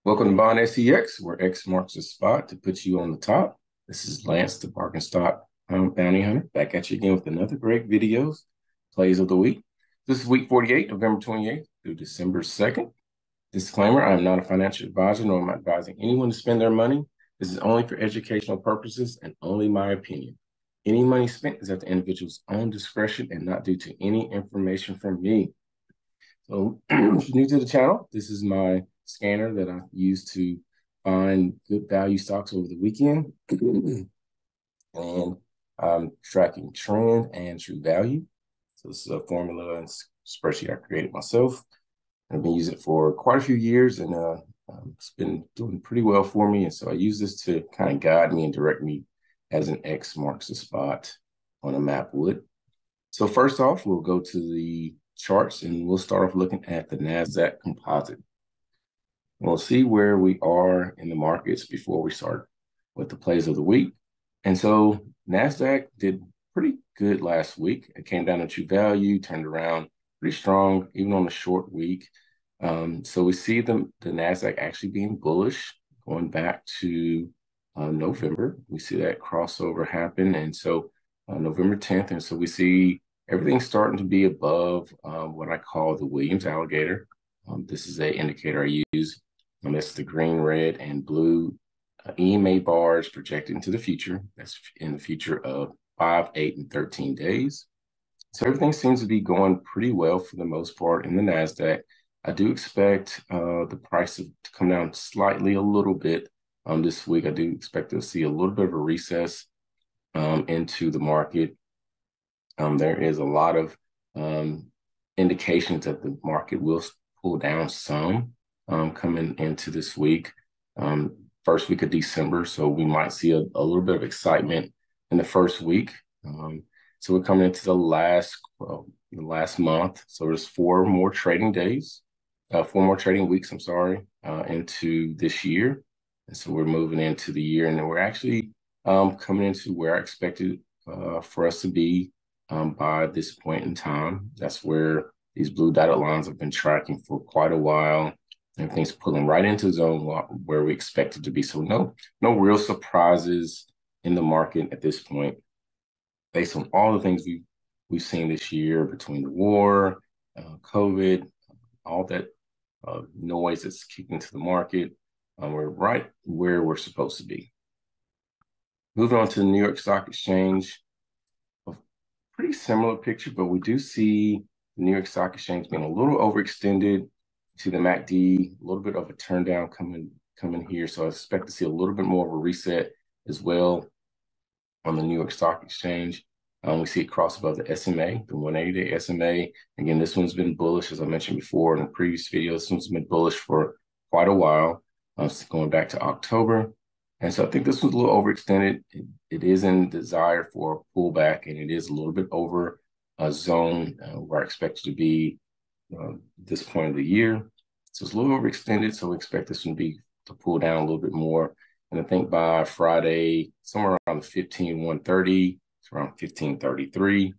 Welcome to Bond SEX, where X marks the spot to put you on the top. This is Lance, the Bargain Stock Bounty Hunter, back at you again with another great videos, plays of the week. This is week 48, November 28th through December 2nd. Disclaimer, I am not a financial advisor, nor am I advising anyone to spend their money. This is only for educational purposes and only my opinion. Any money spent is at the individual's own discretion and not due to any information from me. So if you're new to the channel, this is my scanner that I use to find good value stocks over the weekend. And I'm tracking trend and true value. So this is a formula and spreadsheet I created myself. I've been using it for quite a few years, and it's been doing pretty well for me. And so I use this to kind of guide me and direct me as an X marks the spot on a map would. So first off, we'll go to the charts and we'll start off looking at the NASDAQ composite. We'll see where we are in the markets before we start with the plays of the week. And so NASDAQ did pretty good last week. It came down to true value, turned around pretty strong, even on a short week. So we see the NASDAQ actually being bullish going back to November. We see that crossover happen. And so November 10th. And so we see everything's starting to be above what I call the Williams alligator. This is an indicator I use. That's the green, red, and blue EMA bars projected into the future. That's in the future of 5, 8, and 13 days. So everything seems to be going pretty well for the most part in the NASDAQ. I do expect the price to come down slightly a little bit this week. I do expect to see a little bit of a recess into the market. There is a lot of indications that the market will pull down some coming into this week, first week of December. So we might see a little bit of excitement in the first week. So we're coming into the last month. So there's 4 more trading days, 4 more trading weeks, I'm sorry, into this year. And so we're moving into the year, and then we're actually coming into where I expected for us to be by this point in time. That's where these blue dotted lines have been tracking for quite a while. Everything's pulling right into zone where we expect it to be. So no real surprises in the market at this point, based on all the things we've seen this year between the war, COVID, all that noise that's kicking into the market. We're right where we're supposed to be. Moving on to the New York Stock Exchange, a pretty similar picture, but we do see the New York Stock Exchange being a little overextended to the MACD, a little bit of a turn down coming here. So I expect to see a little bit more of a reset as well on the New York Stock Exchange. We see it cross above the SMA, the 180-day SMA. Again, this one's been bullish, as I mentioned before in the previous video. This one's been bullish for quite a while, going back to October. And so I think this was a little overextended. It is in desire for a pullback, and it is a little bit over a zone where I expect it to be this point of the year. So it's a little overextended, so we expect this one to pull down a little bit more. And I think by Friday, somewhere around the 15-130, it's around 1533.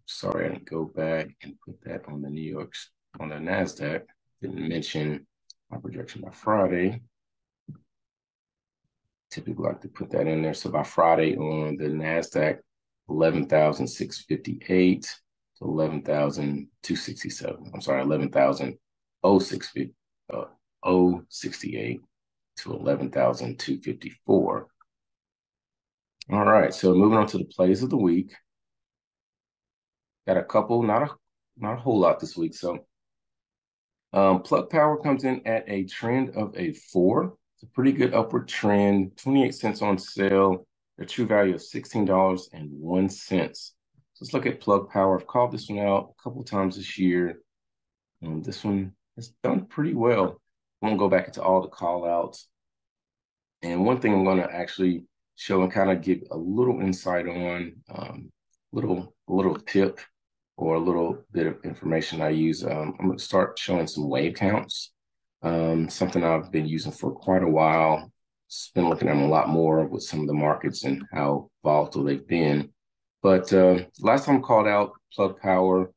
Sorry, I didn't go back and put that on the NASDAQ. Didn't mention my projection by Friday. Typically like to put that in there. So by Friday on the NASDAQ, 11,658 to 11,267. I'm sorry, 11,068 to 11,254. All right, so moving on to the plays of the week. Got a couple, not a whole lot this week. So Plug Power comes in at a trend of a 4. It's a pretty good upward trend, 28 cents on sale, a true value of $16.01. So let's look at Plug Power. I've called this one out a couple of times this year. This one has done pretty well. I won't go back into all the call outs. And one thing I'm going to actually show and kind of give a little insight on, a little tip or a little bit of information I use. I'm going to start showing some wave counts, something I've been using for quite a while. It's been looking at them a lot more with some of the markets and how volatile they've been. But last time I called out Plug Power,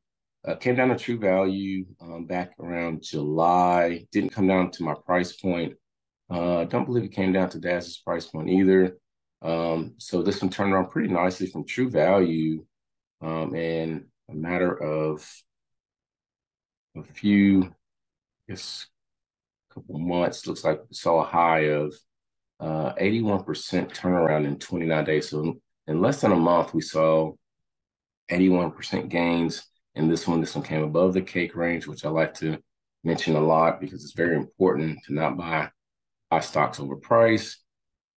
came down to true value back around July. Didn't come down to my price point. Don't believe it came down to Daz's price point either. So this one turned around pretty nicely from true value in a matter of a few, I guess, couple months. Looks like we saw a high of 81% turnaround in 29 days. So in less than a month, we saw 81% gains in this one. This one came above the cake range, which I like to mention a lot because it's very important to not buy stocks overpriced.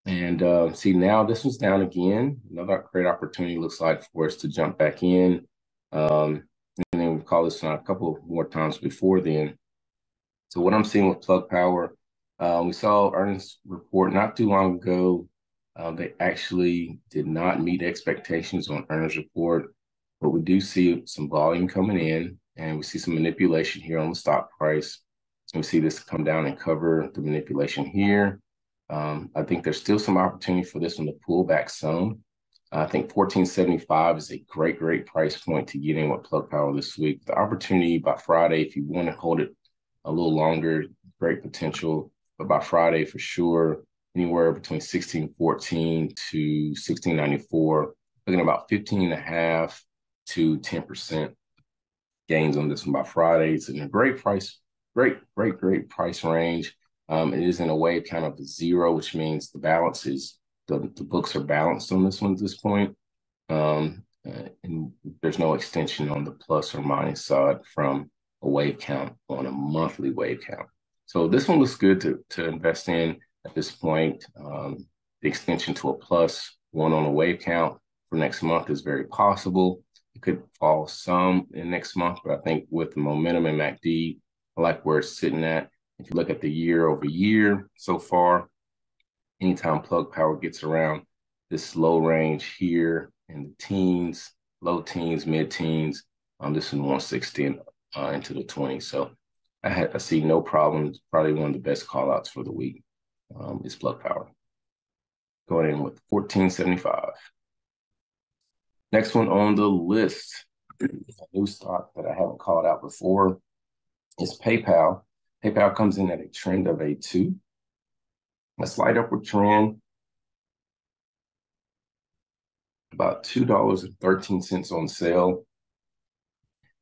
And see, now this one's down again. Another great opportunity looks like for us to jump back in. And then we call this one a couple more times before then. So what I'm seeing with Plug Power, we saw earnings report not too long ago. They actually did not meet expectations on earnings report, but we do see some volume coming in, and we see some manipulation here on the stock price. So we see this come down and cover the manipulation here. I think there's still some opportunity for this one to pull back some. I think 1475 is a great price point to get in with Plug Power this week. The opportunity by Friday, if you want to hold it a little longer, great potential. But by Friday, for sure, anywhere between 1614 to 1694, looking at about 15.5 to 10% gains on this one by Friday. It's in a great price, great price range. It is in a way kind of zero, which means the balance is the books are balanced on this one at this point. And there's no extension on the plus or minus side from a wave count on a monthly wave count. So this one looks good to invest in at this point. The extension to a plus one on a wave count for next month is very possible. It could fall some in next month, but I think with the momentum in MACD, I like where it's sitting at. If you look at the year over year so far, anytime Plug Power gets around this low range here in the teens, low teens, mid teens, this one 160 into the 20s. So I see no problems. Probably one of the best call outs for the week is Plug Power. Going in with 1475. Next one on the list, a new stock that I haven't called out before is PayPal. PayPal comes in at a trend of a 2, a slight upward trend, about $2.13 on sale.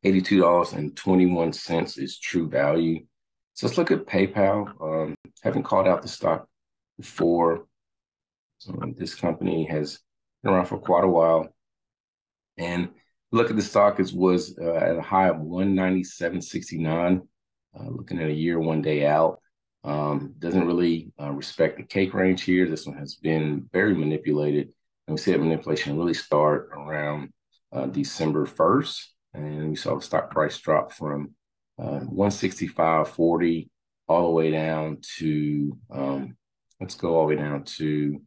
$82.21 is true value. So let's look at PayPal. Haven't called out the stock before. This company has been around for quite a while. And look at the stock, it was at a high of 197.69. Looking at a year, 1 day out. Doesn't really respect the cake range here. This one has been very manipulated. And we see that manipulation really start around December 1st. And we saw the stock price drop from 165.40 all the way down to, let's go all the way down to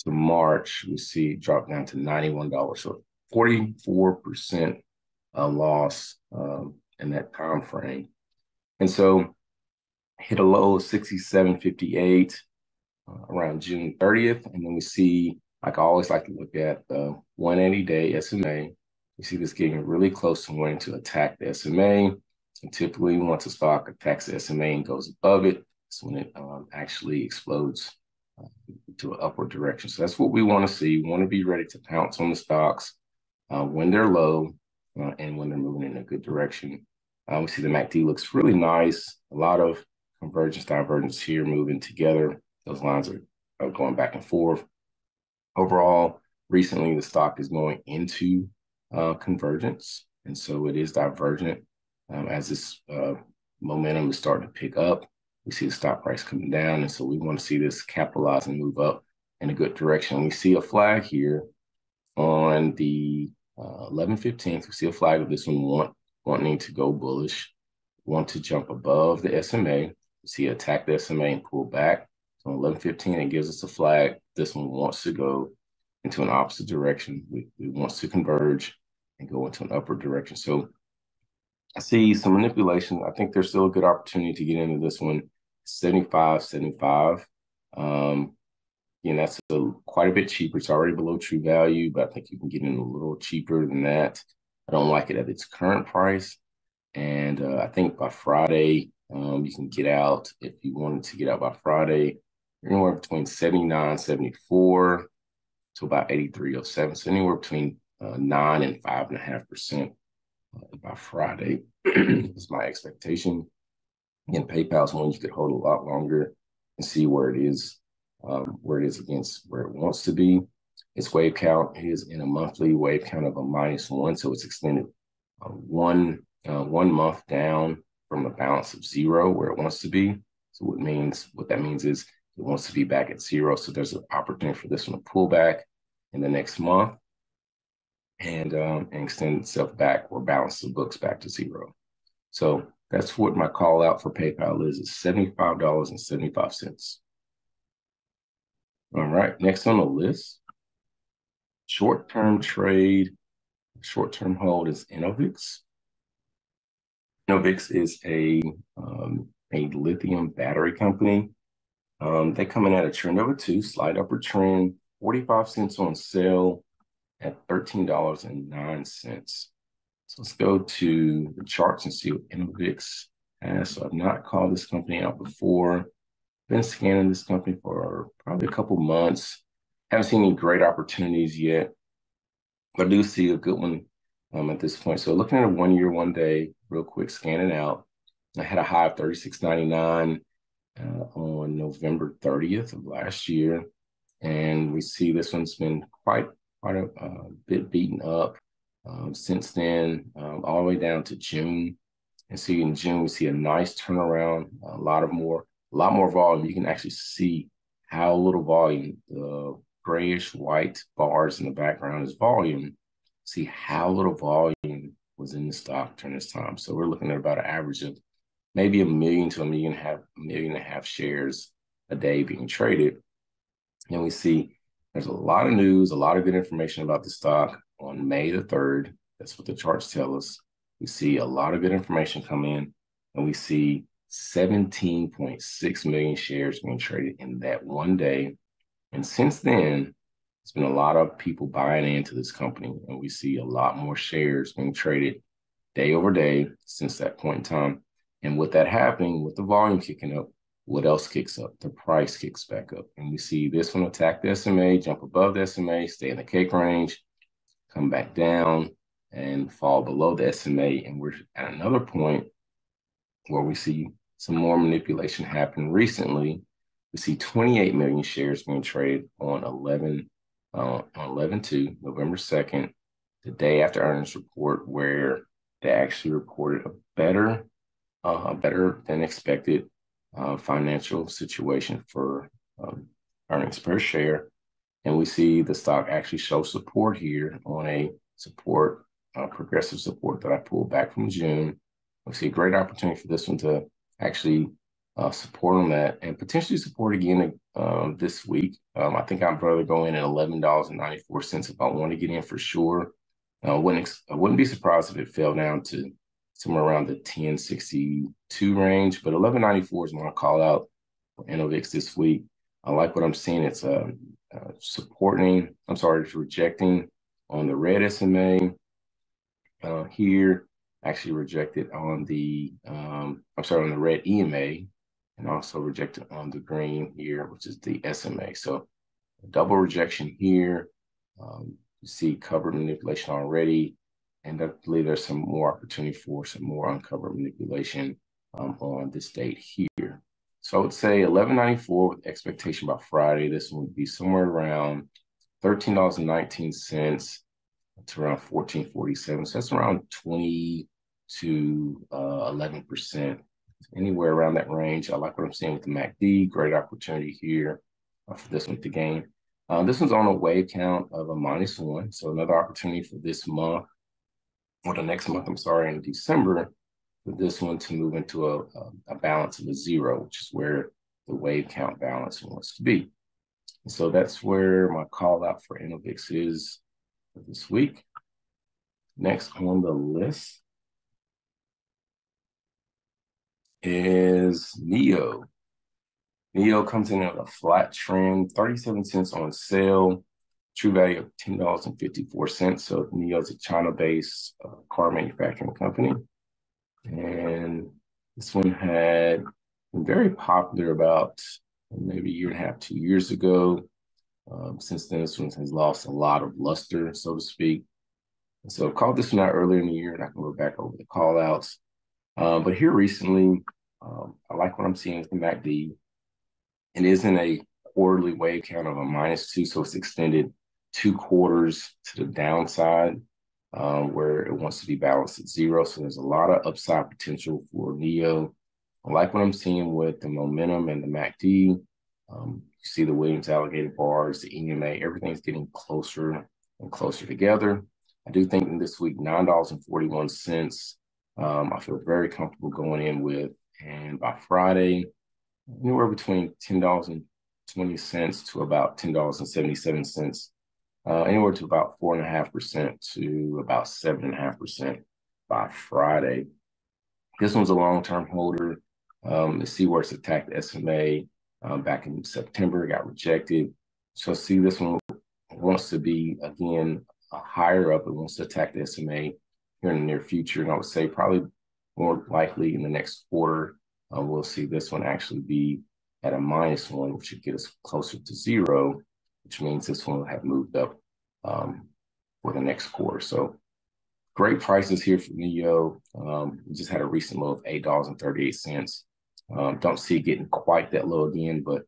March. We see it drop down to $91. So 44% loss in that time frame. And so hit a low of 67.58 around June 30th. And then we see, like I always like to look at the 180-day SMA. You see this getting really close to wanting to attack the SMA. And typically, once a stock attacks the SMA and goes above it, that's when it actually explodes to an upward direction. So that's what we want to see. We want to be ready to pounce on the stocks when they're low and when they're moving in a good direction. We see the MACD looks really nice. A lot of convergence, divergence here moving together. Those lines are going back and forth. Overall, recently the stock is going into convergence. And so it is divergent as this momentum is starting to pick up. We see the stock price coming down. And so we want to see this capitalize and move up in a good direction. We see a flag here on the 11/15th. We see a flag of this one wanting to go bullish, want to jump above the SMA. We see attack the SMA and pull back. So on 11/15, it gives us a flag. This one wants to go into an opposite direction. It wants to converge and go into an upward direction. So I see some manipulation. I think there's still a good opportunity to get into this one. 75.75. That's quite a bit cheaper. It's already below true value, but I think you can get in a little cheaper than that. I don't like it at its current price. And I think by Friday, You can get out if you wanted to get out by Friday, anywhere between 79.74 to about 83.07. So anywhere between 9 and 5.5% by Friday is my expectation. Again, PayPal is one you could hold a lot longer and see where it is against where it wants to be. Its wave count is in a monthly wave count of a -1, so it's extended one month down from a balance of 0 where it wants to be. So what that means is it wants to be back at 0. So there's an opportunity for this one to pull back in the next month and extend itself back or balance the books back to 0. So that's what my call out for PayPal is $75.75. All right, next on the list, short-term trade, short-term hold is Enovix. Enovix is a lithium battery company. They come in at a trend over 2, slight upward trend, 45 cents on sale at $13.09. So let's go to the charts and see what Enovix has. So I've not called this company out before. Been scanning this company for probably a couple months. Haven't seen any great opportunities yet, but I do see a good one at this point. So looking at a 1 year, 1 day, real quick, scanning out. I had a high of $36.99 on November 30th of last year. And we see this one's been quite a bit beaten up since then, all the way down to June. And see in June, we see a nice turnaround, a lot more volume. You can actually see how little volume, the grayish white bars in the background is volume. See how little volume was in the stock during this time. So we're looking at about an average of maybe 1 million to 1.5 million shares a day being traded. And we see there's a lot of news, a lot of good information about the stock on May the 3rd. That's what the charts tell us. We see a lot of good information come in, and we see 17.6 million shares being traded in that 1 day. And since then, it's been a lot of people buying into this company, and we see a lot more shares being traded day over day since that point in time. And with that happening, with the volume kicking up, what else kicks up? The price kicks back up. And we see this one attack the SMA, jump above the SMA, stay in the cake range, come back down, and fall below the SMA. And we're at another point where we see some more manipulation happen recently. We see 28 million shares being traded on 11/2, November 2nd, the day after earnings report, where they actually reported a better than expected financial situation for earnings per share. And we see the stock actually show support here on a progressive support that I pulled back from June. We see a great opportunity for this one to actually support on that and potentially support again this week. I think I'd rather go in at $11.94 if I want to get in for sure. I wouldn't be surprised if it fell down to somewhere around the 10.62 range, but 11.94 is my call out for Enovix this week. I like what I'm seeing. It's it's rejecting on the red SMA here, actually rejected on the on the red EMA, and also rejected on the green here, which is the SMA. So a double rejection here. You see covered manipulation already, and I believe there's some more opportunity for some more uncovered manipulation on this date here. So I would say 11.94 with expectation by Friday. This one would be somewhere around $13.19 to around $14.47. So that's around 20 to 11%, anywhere around that range. I like what I'm seeing with the MACD. Great opportunity here for this one to gain. This one's on a wave count of a -1. So another opportunity for this month, or the next month, in December, for this one to move into a balance of a 0, which is where the wave count balance wants to be. And so that's where my call out for Enovix is for this week. Next on the list is NEO. NEO comes in at a flat trend, 37 cents on sale, true value of $10.54. So NEO is a China-based car manufacturing company. And This one had been very popular about maybe a year and a half, 2 years ago. Since then, this one has lost a lot of luster, so to speak. And so I called this one out earlier in the year, and I can go back over the call outs. But here recently, I like what I'm seeing with the MACD. It is in a quarterly wave count of a -2, so it's extended 2 quarters to the downside, where it wants to be balanced at 0. So there's a lot of upside potential for NEO. I like what I'm seeing with the momentum and the MACD. You see the Williams alligator bars, the EMA, everything's getting closer and closer together. I do think in this week, $9.41, I feel very comfortable going in with. And by Friday, anywhere between $10.20 to about $10.77, anywhere to about 4.5% to about 7.5% by Friday. This one's a long-term holder. Let's see where it's attacked the SMA back in September, got rejected. So see, this one wants to be, again, higher up. It wants to attack the SMA here in the near future. And I would say probably more likely in the next quarter, we'll see this one actually be at a -1, which should get us closer to 0, which means this one will have moved up for the next quarter. So great prices here for NEO. We just had a recent low of $8.38. Don't see it getting quite that low again, but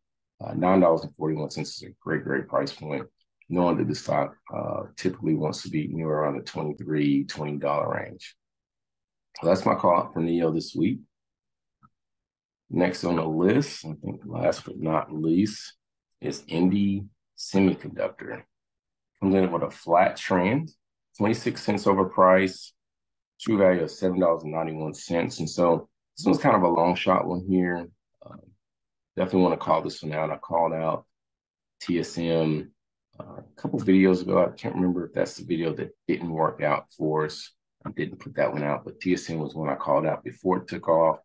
$9.41 is a great price point, knowing that this stock typically wants to be anywhere around the $23, $20 range. So that's my call out for NEO this week. Next on the list, I think last but not least, is Semiconductor. Comes in with a flat trend, 26 cents over price, true value of $7.91. And so this one's kind of a long shot one here. Definitely want to call this one out. I called out TSM a couple videos ago. I can't remember if that's the video that didn't work out for us. I didn't put that one out, but TSM was one I called out before it took off.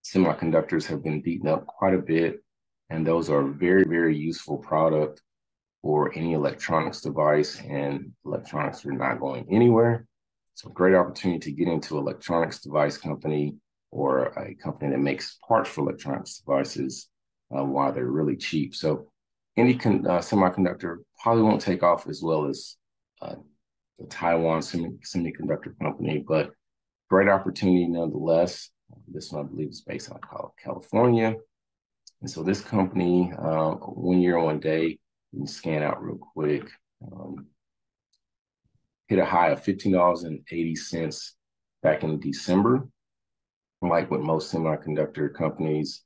Semiconductors have been beaten up quite a bit, and those are a very useful product for any electronics device, and electronics are not going anywhere. So great opportunity to get into an electronics device company or a company that makes parts for electronics devices while they're really cheap. So any semiconductor probably won't take off as well as the Taiwan semiconductor company, but great opportunity nonetheless. This one, I believe, is based out of California. And so this company, 1 year, 1 day, you can scan out real quick. Hit a high of $15.80 back in December. Like with most semiconductor companies,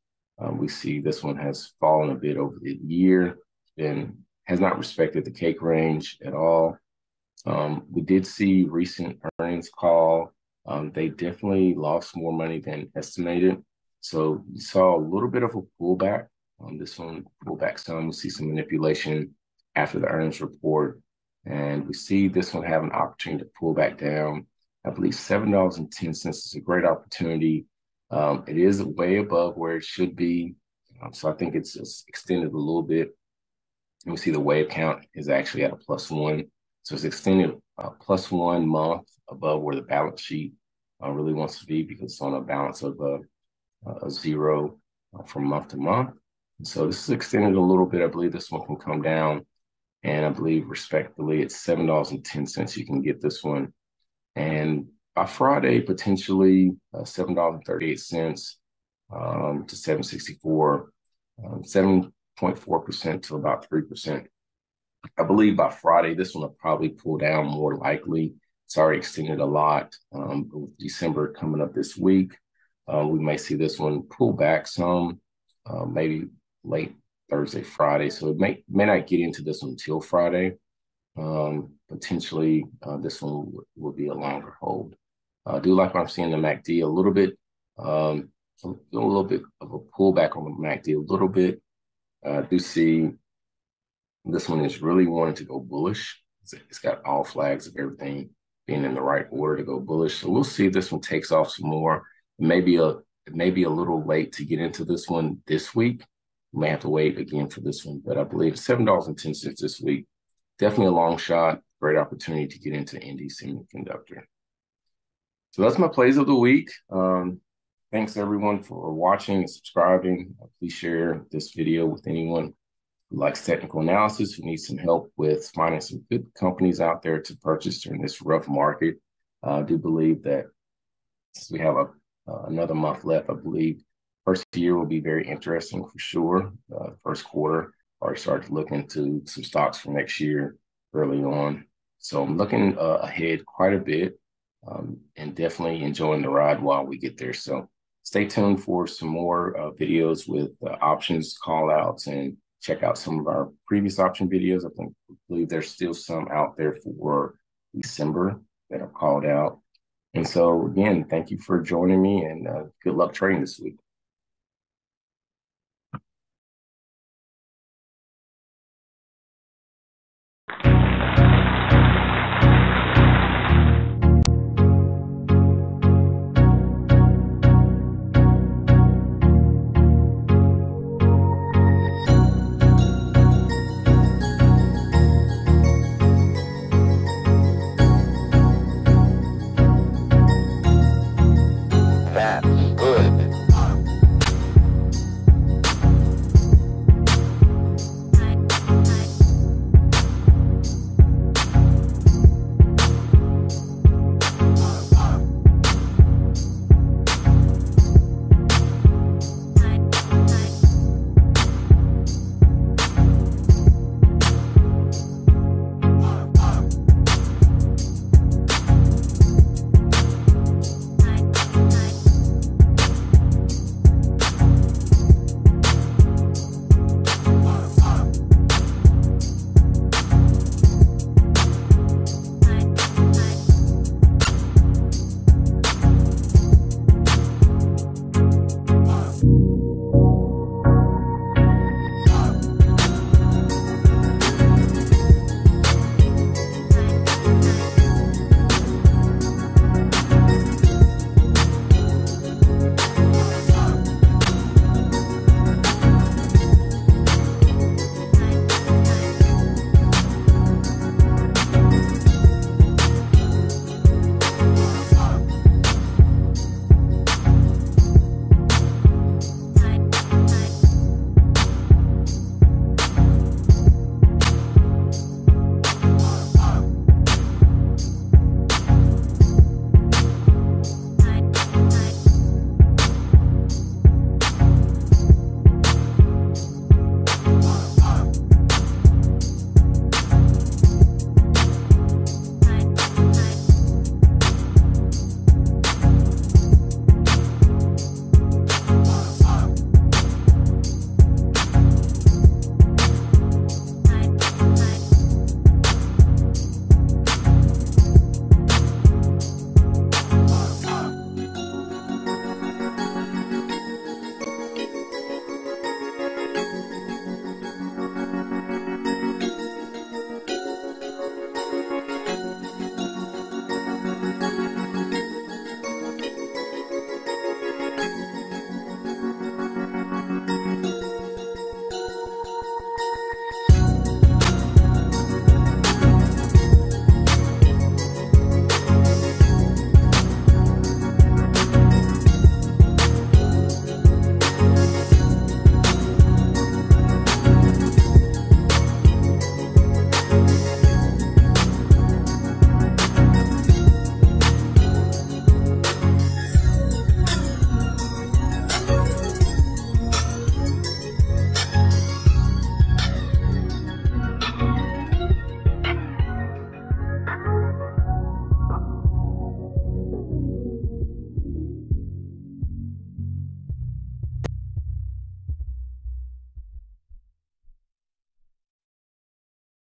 we see this one has fallen a bit over the year and has not respected the cake range at all. We did see recent earnings call. They definitely lost more money than estimated. So you saw a little bit of a pullback. This one pulled back some. We see some manipulation after the earnings report. And we see this one have an opportunity to pull back down. I believe $7.10 is a great opportunity. It is way above where it should be. So I think it's just extended a little bit. And we see the wave count is actually at a +1. So it's extended +1 month above where the balance sheet really wants to be, because it's on a balance of a 0 from month to month. And so this is extended a little bit. I believe this one can come down. And I believe respectively it's $7.10 you can get this one. And by Friday, potentially $7.38 to $7.64, 7.4% to about 3%. I believe by Friday, this one will probably pull down more likely. It's already extended a lot. With December coming up this week, we may see this one pull back some, maybe late Thursday, Friday. So it may not get into this one until Friday. Potentially, this one will be a longer hold. I do like what I'm seeing in the MACD a little bit. A little bit of a pullback on the MACD a little bit. I do see this one is really wanting to go bullish. It's got all flags of everything being in the right order to go bullish. So we'll see if this one takes off some more. It may be a little late to get into this one this week. We may have to wait again for this one, but I believe $7.10 this week. Definitely a long shot. Great opportunity to get into Semiconductor. So that's my plays of the week. Thanks everyone for watching and subscribing. Please share this video with anyone who likes technical analysis, who needs some help with finding some good companies out there to purchase during this rough market. I do believe that since we have another month left, I believe first year will be very interesting for sure. First quarter, already started to look into some stocks for next year early on. So I'm looking ahead quite a bit and definitely enjoying the ride while we get there. So stay tuned for some more videos with options call outs, and check out some of our previous option videos. I believe there's still some out there for December that are called out. And so again, thank you for joining me, and good luck trading this week.